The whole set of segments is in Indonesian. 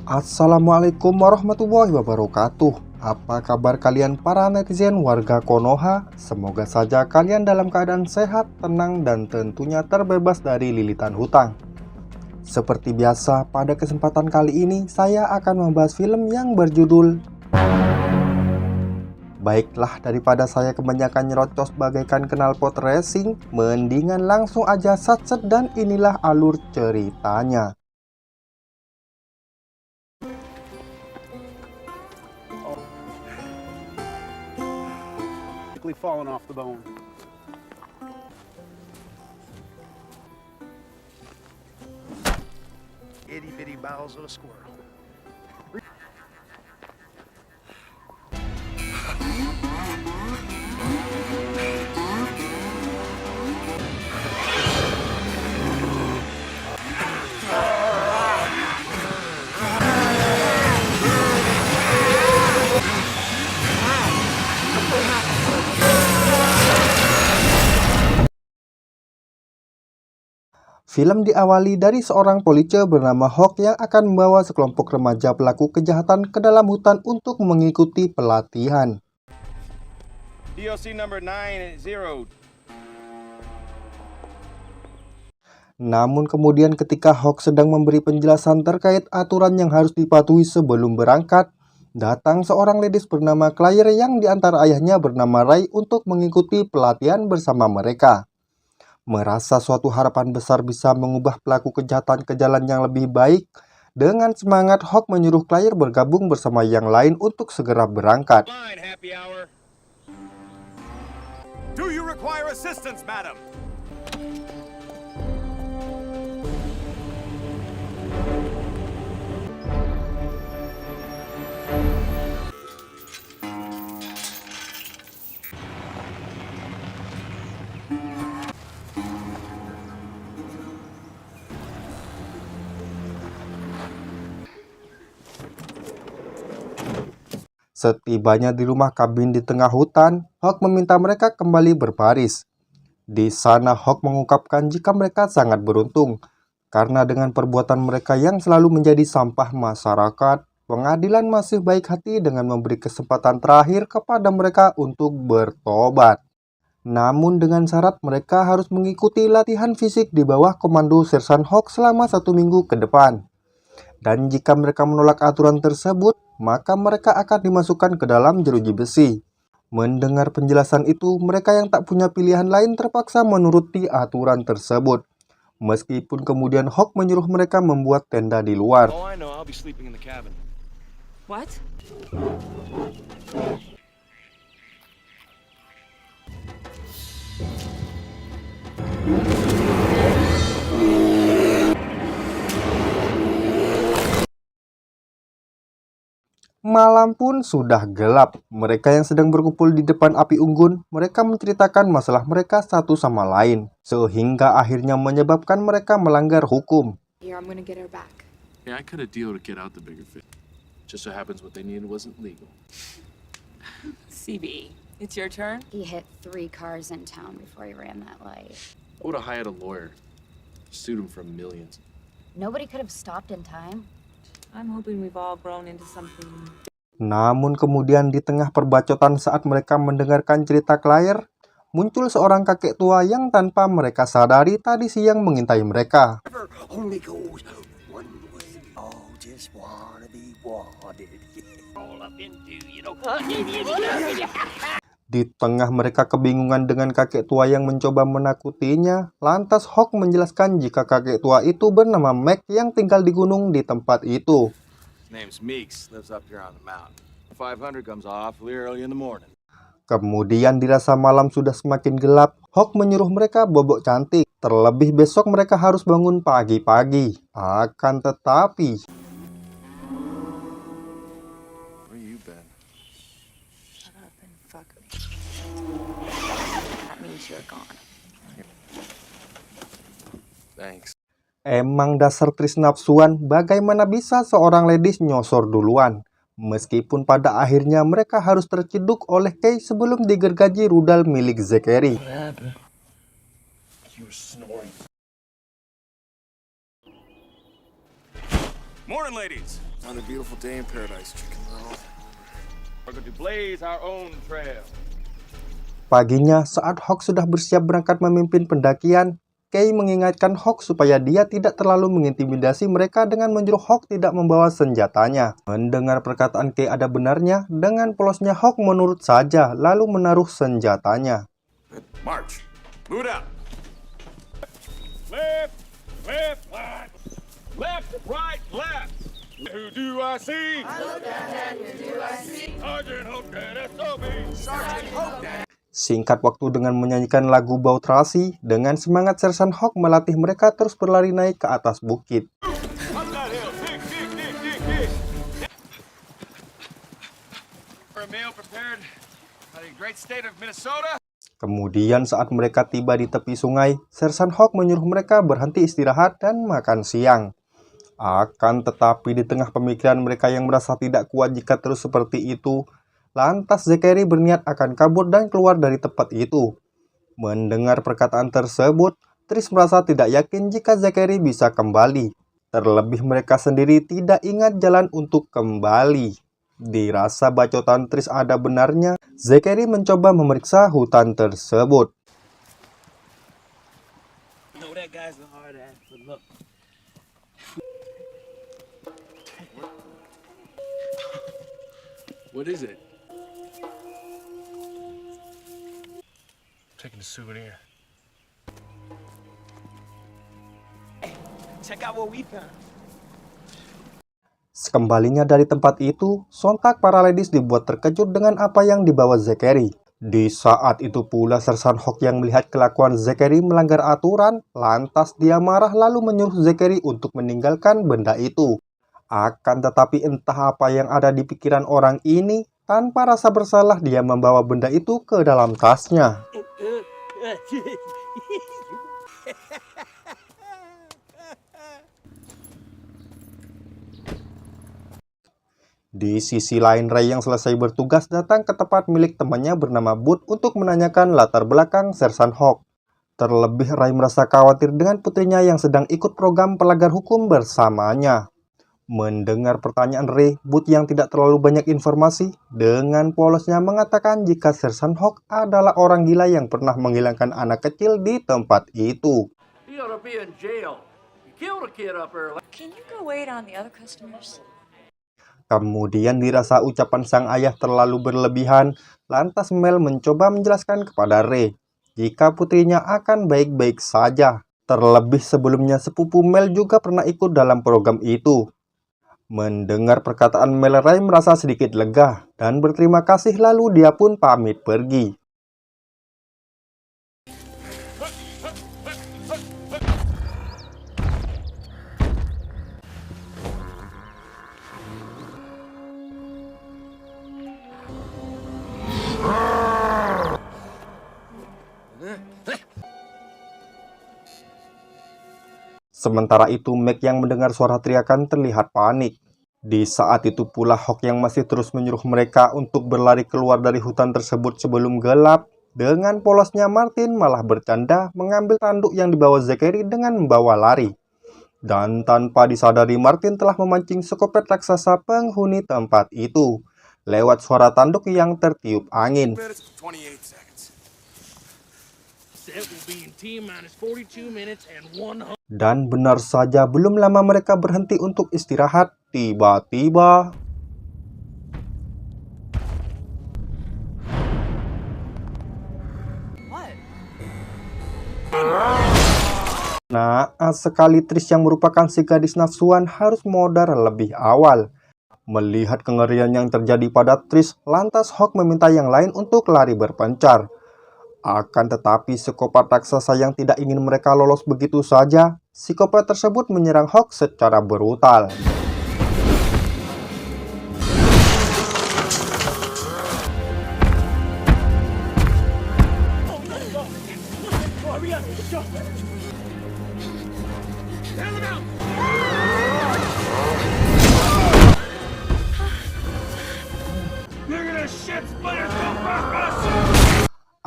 Assalamualaikum warahmatullahi wabarakatuh. Apa kabar kalian para netizen warga Konoha? Semoga saja kalian dalam keadaan sehat, tenang, dan tentunya terbebas dari lilitan hutang. Seperti biasa, pada kesempatan kali ini saya akan membahas film yang berjudul Baiklah, daripada saya kebanyakan nyerocos bagaikan knalpot racing, mendingan langsung aja satset dan inilah alur ceritanya. Falling off the bone. Itty bitty bowels of a squirrel. Film diawali dari seorang polisi bernama Hawk yang akan membawa sekelompok remaja pelaku kejahatan ke dalam hutan untuk mengikuti pelatihan. DOC number 90. Namun kemudian ketika Hawk sedang memberi penjelasan terkait aturan yang harus dipatuhi sebelum berangkat, datang seorang ladies bernama Claire yang diantar ayahnya bernama Ray untuk mengikuti pelatihan bersama mereka. Merasa suatu harapan besar bisa mengubah pelaku kejahatan ke jalan yang lebih baik, dengan semangat Hawk menyuruh Claire bergabung bersama yang lain untuk segera berangkat. Fine, happy hour. Do you require assistance, madam? Setibanya di rumah kabin di tengah hutan, Hawk meminta mereka kembali berbaris. Di sana Hawk mengungkapkan jika mereka sangat beruntung, karena dengan perbuatan mereka yang selalu menjadi sampah masyarakat, pengadilan masih baik hati dengan memberi kesempatan terakhir kepada mereka untuk bertobat. Namun dengan syarat mereka harus mengikuti latihan fisik di bawah komando Sersan Hawk selama 1 minggu ke depan. Dan jika mereka menolak aturan tersebut, maka mereka akan dimasukkan ke dalam jeruji besi. Mendengar penjelasan itu, mereka yang tak punya pilihan lain terpaksa menuruti aturan tersebut. Meskipun kemudian Hawk menyuruh mereka membuat tenda di luar. Oh, I know. I'll be sleeping in the cabin. What? Malam pun sudah gelap. Mereka yang sedang berkumpul di depan api unggun, mereka menceritakan masalah mereka satu sama lain, sehingga akhirnya menyebabkan mereka melanggar hukum. Here, I'm gonna get her back. Yeah, I cut a deal to get out the bigger fish. Just so happens what they needed wasn't legal. CB, it's your turn. He hit 3 cars in town before he ran that light. I would have hired a lawyer. Sued him for millions. Nobody could have stopped in time. I'm hoping we've all grown into something. Namun kemudian di tengah perbacotan saat mereka mendengarkan cerita Claire, muncul seorang kakek tua yang tanpa mereka sadari tadi siang mengintai mereka. Only goes one way. Oh, just wanna be wanted. All up into, you know. Di tengah mereka kebingungan dengan kakek tua yang mencoba menakutinya, lantas Hawk menjelaskan jika kakek tua itu bernama Mac yang tinggal di gunung di tempat itu. His name's Meeks. Lives up here on the mountain. 500 comes awfully early in the morning. Kemudian dirasa malam sudah semakin gelap, Hawk menyuruh mereka bobok cantik. Terlebih besok mereka harus bangun pagi-pagi. Akan tetapi, Where you been? Shut up and fuck me. That means you're gone. Thanks. emang dasar trisnapsuan, bagaimana bisa seorang ladies nyosor duluan? Meskipun pada akhirnya mereka harus terciduk oleh Kay sebelum digergaji rudal milik Zachary. Morning, ladies. On a beautiful day in paradise, Chicken Little. We're going to blaze our own trail. Paginya, saat Hawk sudah bersiap berangkat memimpin pendakian, Kay mengingatkan Hawk supaya dia tidak terlalu mengintimidasi mereka dengan menyuruh Hawk tidak membawa senjatanya. Mendengar perkataan Kay ada benarnya, dengan polosnya Hawk menurut saja, lalu menaruh senjatanya. March. Move it out. Left, left, right. Left, right, left. Who do I see? I look at who do I see? Sergeant Hogan, SOB. Sergeant Hogan. Singkat waktu dengan menyanyikan lagu Bau Terasi, dengan semangat Sersan Hawk melatih mereka terus berlari naik ke atas bukit. Up that hill. Dig, dig, dig, dig, dig. For a meal prepared by the great state of Minnesota. Kemudian saat mereka tiba di tepi sungai, Sersan Hawk menyuruh mereka berhenti istirahat dan makan siang. Akan tetapi di tengah pemikiran mereka yang merasa tidak kuat jika terus seperti itu, lantas Zachary berniat akan kabur dan keluar dari tempat itu. Mendengar perkataan tersebut, Trish merasa tidak yakin jika Zachary bisa kembali. Terlebih mereka sendiri tidak ingat jalan untuk kembali. Dirasa bacotan Trish ada benarnya, Zachary mencoba memeriksa hutan tersebut. No, that guy's a hard ass, but look. What is it? Taking a souvenir. Hey, check out what we found. Sekembalinya dari tempat itu, sontak para ladies dibuat terkejut dengan apa yang dibawa Zachary. Di saat itu pula Sersan Hawk yang melihat kelakuan Zachary melanggar aturan, lantas dia marah lalu menyuruh Zachary untuk meninggalkan benda itu. Akan tetapi entah apa yang ada di pikiran orang ini, tanpa rasa bersalah dia membawa benda itu ke dalam tasnya. Di sisi lain, Ray yang selesai bertugas datang ke tempat milik temannya bernama Bud untuk menanyakan latar belakang Sersan Hawk. Terlebih Ray merasa khawatir dengan putrinya yang sedang ikut program pelanggar hukum bersamanya. Mendengar pertanyaan Ray, Bud yang tidak terlalu banyak informasi, dengan polosnya mengatakan jika Sersan Hawk adalah orang gila yang pernah menghilangkan anak kecil di tempat itu. He ought to be in jail. You killed a kid up there. Can you go wait on the other customers? Kemudian dirasa ucapan sang ayah terlalu berlebihan, lantas Mel mencoba menjelaskan kepada Ray jika putrinya akan baik-baik saja. Terlebih sebelumnya sepupu Mel juga pernah ikut dalam program itu. Mendengar perkataan Mel, Ray merasa sedikit lega dan berterima kasih lalu dia pun pamit pergi. Sementara itu, Meg yang mendengar suara teriakan terlihat panik. Di saat itu pula Hawk yang masih terus menyuruh mereka untuk berlari keluar dari hutan tersebut sebelum gelap. Dengan polosnya Martin malah bercanda mengambil tanduk yang dibawa Zachary dengan membawa lari. Dan tanpa disadari Martin telah memancing psikopat raksasa penghuni tempat itu lewat suara tanduk yang tertiup angin. 28 seconds. Set will be in T-minus 42 minutes and 100. Dan benar saja belum lama mereka berhenti untuk istirahat, tiba-tiba naas sekali Trish yang merupakan si gadis nafsuan harus modar lebih awal. Melihat kengerian yang terjadi pada Trish, lantas Hawk meminta yang lain untuk lari berpencar. Akan tetapi psikopat raksasa yang tidak ingin mereka lolos begitu saja, psikopat tersebut menyerang Hawk secara brutal.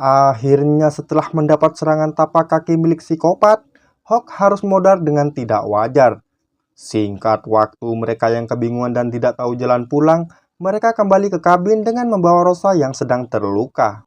Akhirnya setelah mendapat serangan tapak kaki milik psikopat, Hawk harus modar dengan tidak wajar. Singkat waktu mereka yang kebingungan dan tidak tahu jalan pulang, mereka kembali ke kabin dengan membawa Rosa yang sedang terluka.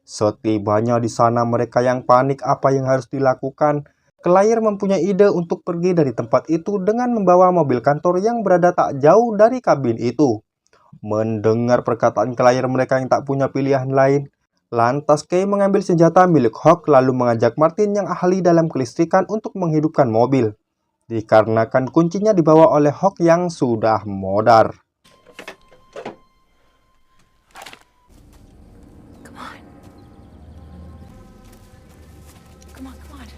Setibanya di sana, mereka yang panik apa yang harus dilakukan. Claire mempunyai ide untuk pergi dari tempat itu dengan membawa mobil kantor yang berada tak jauh dari kabin itu. Mendengar perkataan Claire, mereka yang tak punya pilihan lain, lantas Kay mengambil senjata milik Hawk lalu mengajak Martin yang ahli dalam kelistrikan untuk menghidupkan mobil. Dikarenakan kuncinya dibawa oleh Hawk yang sudah modar. Come on. Come on, come on.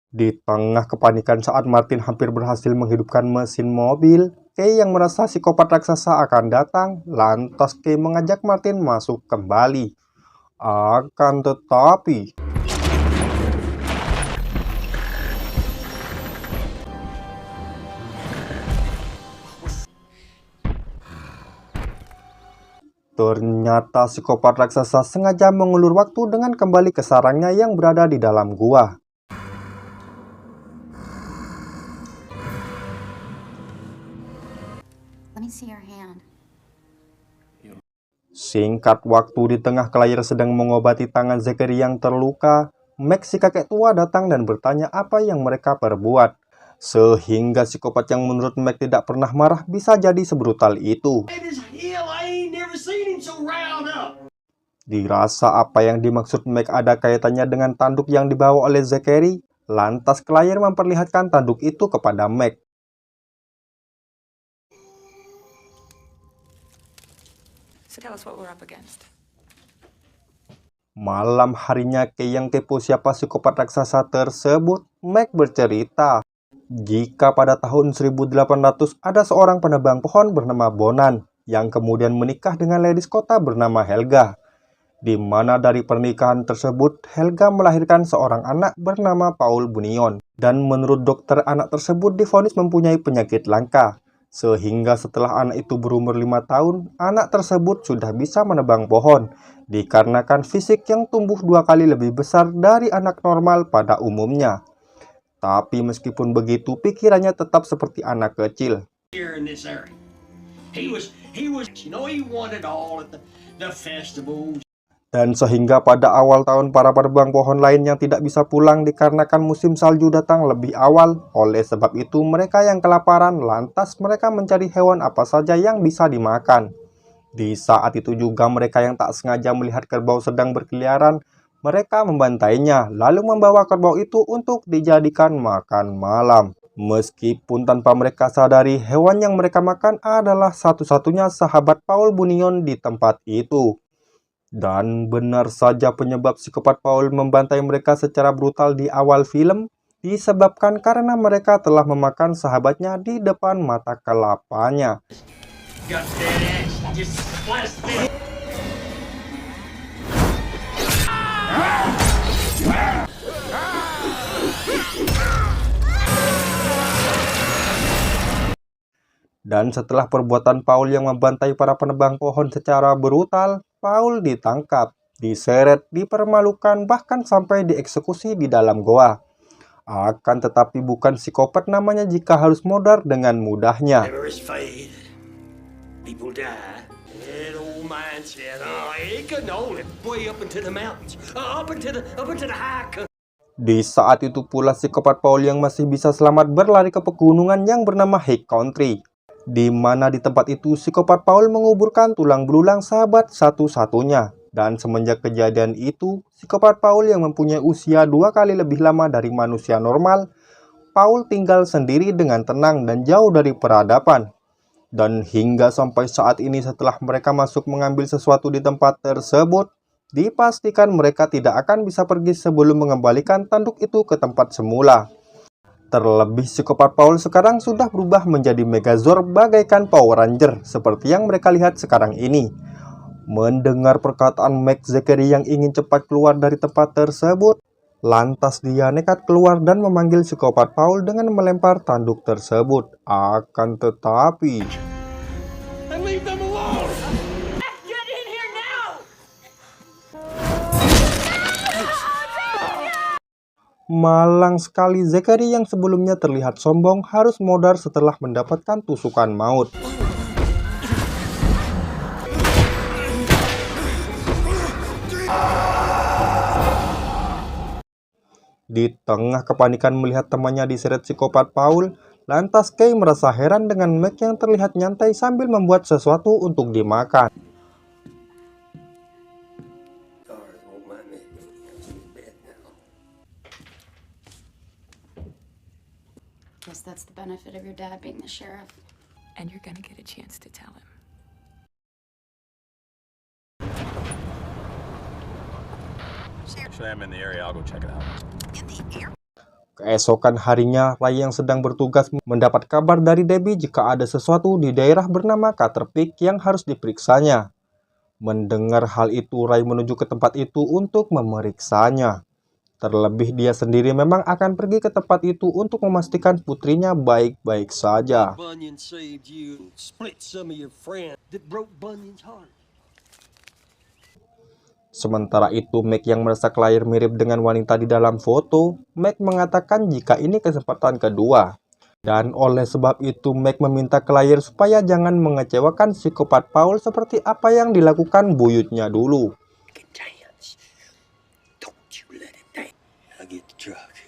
Di tengah kepanikan saat Martin hampir berhasil menghidupkan mesin mobil, Kay yang merasa psikopat raksasa akan datang, lantas Kay mengajak Martin masuk kembali. Akan tetapi, ternyata psikopat raksasa sengaja mengulur waktu dengan kembali ke sarangnya yang berada di dalam gua. Let me see your hand. Singkat waktu, di tengah Claire sedang mengobati tangan Zachary yang terluka, Max si kakek tua datang dan bertanya apa yang mereka perbuat. Sehingga psikopat yang menurut Max tidak pernah marah bisa jadi sebrutal itu. Dirasa apa yang dimaksud Max ada kaitannya dengan tanduk yang dibawa oleh Zachary, lantas Claire memperlihatkan tanduk itu kepada Max. So tell us what we're up against. Malam harinya, Kay yang kepo siapa psikopat raksasa tersebut, Mac bercerita jika pada tahun 1800 ada seorang penebang pohon bernama Bonan yang kemudian menikah dengan gadis kota bernama Helga, di mana dari pernikahan tersebut Helga melahirkan seorang anak bernama Paul Bunyan, dan menurut dokter anak tersebut divonis mempunyai penyakit langka. Sehingga setelah anak itu berumur 5 tahun, anak tersebut sudah bisa menebang pohon, dikarenakan fisik yang tumbuh 2 kali lebih besar dari anak normal pada umumnya. Tapi meskipun begitu, pikirannya tetap seperti anak kecil. Here in this area. He was, he wanted all at the festivals. Dan sehingga pada awal tahun para penebang pohon lain yang tidak bisa pulang dikarenakan musim salju datang lebih awal. Oleh sebab itu mereka yang kelaparan, lantas mereka mencari hewan apa saja yang bisa dimakan. Di saat itu juga mereka yang tak sengaja melihat kerbau sedang berkeliaran, mereka membantainya lalu membawa kerbau itu untuk dijadikan makan malam. Meskipun tanpa mereka sadari, hewan yang mereka makan adalah satu-satunya sahabat Paul Bunyan di tempat itu. Dan benar saja penyebab psikopat Paul membantai mereka secara brutal di awal film disebabkan karena mereka telah memakan sahabatnya di depan mata kelapanya. Dan setelah perbuatan Paul yang membantai para penebang pohon secara brutal, Paul ditangkap, diseret, dipermalukan, bahkan sampai dieksekusi di dalam goa. Akan tetapi bukan psikopat namanya jika harus modar dengan mudahnya. Memories fade. People die. That old mindset. It couldn't hold it way up into the mountains. Up into the high country. Di saat itu pula psikopat Paul yang masih bisa selamat berlari ke pegunungan yang bernama High Country, di mana di tempat itu psikopat Paul menguburkan tulang belulang sahabat satu-satunya. Dan semenjak kejadian itu, psikopat Paul yang mempunyai usia 2 kali lebih lama dari manusia normal, Paul tinggal sendiri dengan tenang dan jauh dari peradaban. Dan hingga sampai saat ini setelah mereka masuk mengambil sesuatu di tempat tersebut, dipastikan mereka tidak akan bisa pergi sebelum mengembalikan tanduk itu ke tempat semula. Terlebih psikopat Paul sekarang sudah berubah menjadi Megazord bagaikan Power Ranger seperti yang mereka lihat sekarang ini. Mendengar perkataan Mac Zachary yang ingin cepat keluar dari tempat tersebut, lantas dia nekat keluar dan memanggil psikopat Paul dengan melempar tanduk tersebut. Akan tetapi And leave them alone! Get in here now! malang sekali Zachary yang sebelumnya terlihat sombong harus modar setelah mendapatkan tusukan maut. Di tengah kepanikan melihat temannya diseret psikopat Paul, lantas Kay merasa heran dengan Mac yang terlihat nyantai sambil membuat sesuatu untuk dimakan. Sorry, won't mind me. I'm in bed now. Guess that's the benefit of your dad being the sheriff. And you're gonna get a chance to tell him. Actually, I'm in the area. I'll go check it out. Keesokan harinya, Ray yang sedang bertugas mendapat kabar dari Debbie jika ada sesuatu di daerah bernama Caterpillar yang harus diperiksanya. Mendengar hal itu, Ray menuju ke tempat itu untuk memeriksanya. Terlebih dia sendiri memang akan pergi ke tempat itu untuk memastikan putrinya baik-baik saja. Bunyan saved you and split some of your friends that broke Bunyan's heart. Sementara itu, Mac yang merasa Claire mirip dengan wanita di dalam foto, Mac mengatakan jika ini kesempatan kedua. Dan oleh sebab itu, Mac meminta Claire supaya jangan mengecewakan psikopat Paul seperti apa yang dilakukan buyutnya dulu. Dance. Don't you let it dance. I'll get the truck.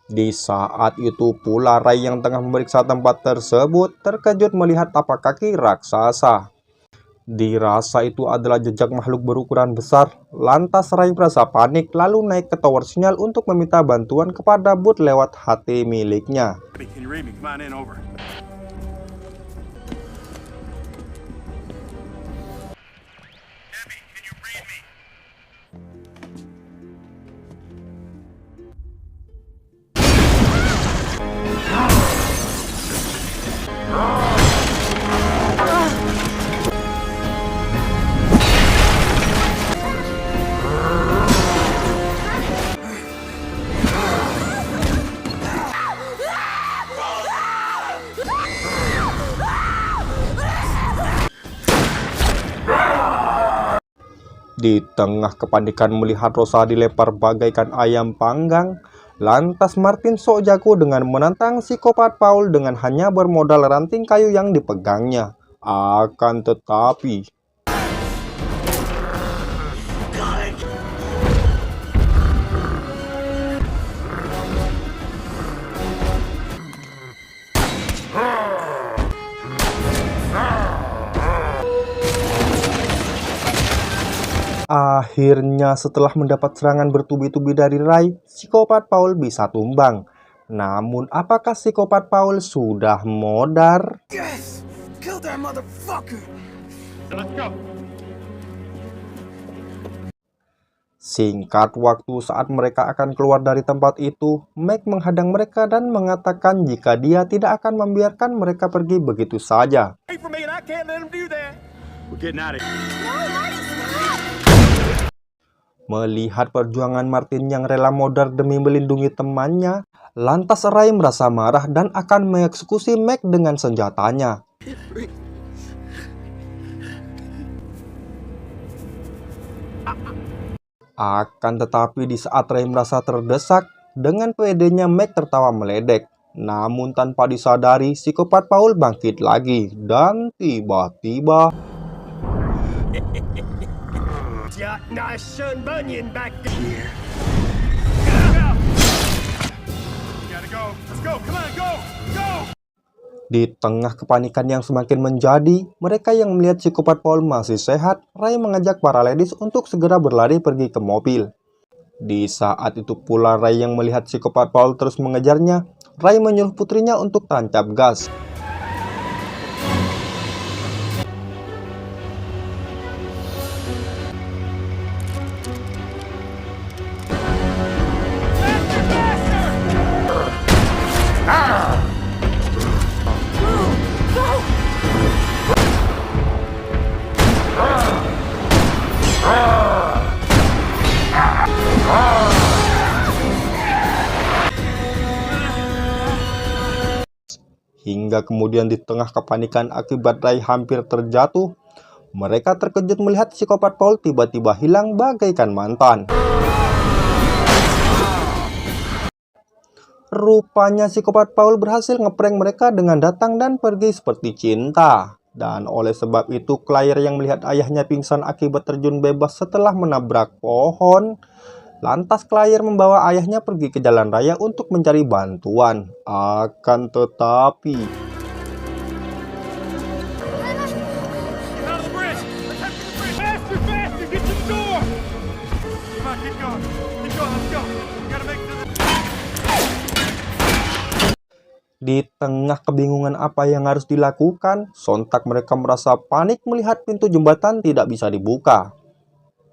Di saat itu pula Ray yang tengah memeriksa tempat tersebut terkejut melihat tapak kaki raksasa. Dirasa itu adalah jejak makhluk berukuran besar. Lantas Ray merasa panik lalu naik ke tower sinyal untuk meminta bantuan kepada Bud lewat HT miliknya. Can you read me? Come on in, over. Di tengah kepanikan melihat Rosa dilempar bagaikan ayam panggang, lantas Martin sok jago dengan menantang psikopat Paul dengan hanya bermodal ranting kayu yang dipegangnya. Akan tetapi akhirnya setelah mendapat serangan bertubi-tubi dari Ray, psikopat Paul bisa tumbang. Namun apakah psikopat Paul sudah modar? Yes! Kill that motherfucker! Let's go. Singkat waktu saat mereka akan keluar dari tempat itu, Mac menghadang mereka dan mengatakan jika dia tidak akan membiarkan mereka pergi begitu saja. Wait for me, and I can't let him do that. We're getting out of here. Melihat perjuangan Martin yang rela modar demi melindungi temannya, lantas Ray merasa marah dan akan mengeksekusi Mac dengan senjatanya. Akan tetapi di saat Ray merasa terdesak, dengan pedenya Mac tertawa meledek. Namun tanpa disadari, psikopat Paul bangkit lagi dan tiba-tiba Got nice son Bunyan back here. Gotta go. Let's go. Come on, go. Go. di tengah kepanikan yang semakin menjadi, mereka yang melihat psikopat Paul masih sehat, Ray mengajak para ladies untuk segera berlari pergi ke mobil. Di saat itu pula Ray yang melihat psikopat Paul terus mengejarnya, Ray menyuruh putrinya untuk tancap gas. Hingga kemudian di tengah kepanikan akibat Ray hampir terjatuh, mereka terkejut melihat psikopat Paul tiba-tiba hilang bagaikan mantan. Rupanya psikopat Paul berhasil ngeprank mereka dengan datang dan pergi seperti cinta. Dan oleh sebab itu, Claire yang melihat ayahnya pingsan akibat terjun bebas setelah menabrak pohon. Lantas Claire membawa ayahnya pergi ke jalan raya untuk mencari bantuan. Akan tetapi... Get out of the bridge! Let's head for the bridge! Faster, faster! Get to the door! Come on, keep going. Keep going, let's go. We gotta make it to the... Di tengah kebingungan apa yang harus dilakukan, sontak mereka merasa panik melihat pintu jembatan tidak bisa dibuka.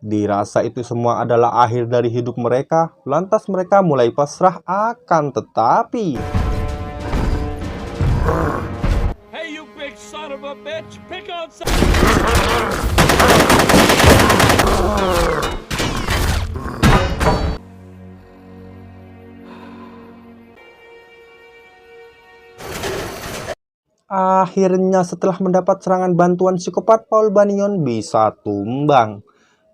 Dirasa itu semua adalah akhir dari hidup mereka, lantas mereka mulai pasrah. Akan tetapi... Hey, you big son of a bitch! Pick on some... Akhirnya setelah mendapat serangan bantuan psikopat, Paul Bunyan bisa tumbang.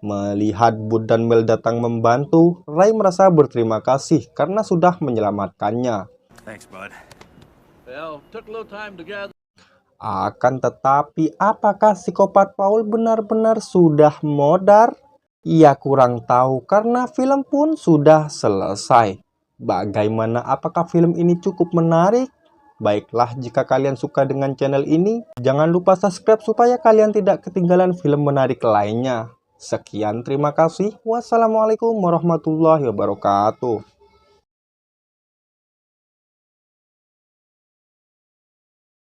Melihat Bud dan Mel datang membantu, Ray merasa berterima kasih karena sudah menyelamatkannya. Thanks, bud. Well, took a little time to gather. Akan tetapi, apakah psikopat Paul benar-benar sudah modar? Ia kurang tahu karena film pun sudah selesai. Bagaimana, apakah film ini cukup menarik? Baiklah, jika kalian suka dengan channel ini, jangan lupa subscribe supaya kalian tidak ketinggalan film menarik lainnya. Sekian, terima kasih. Wassalamualaikum warahmatullahi wabarakatuh.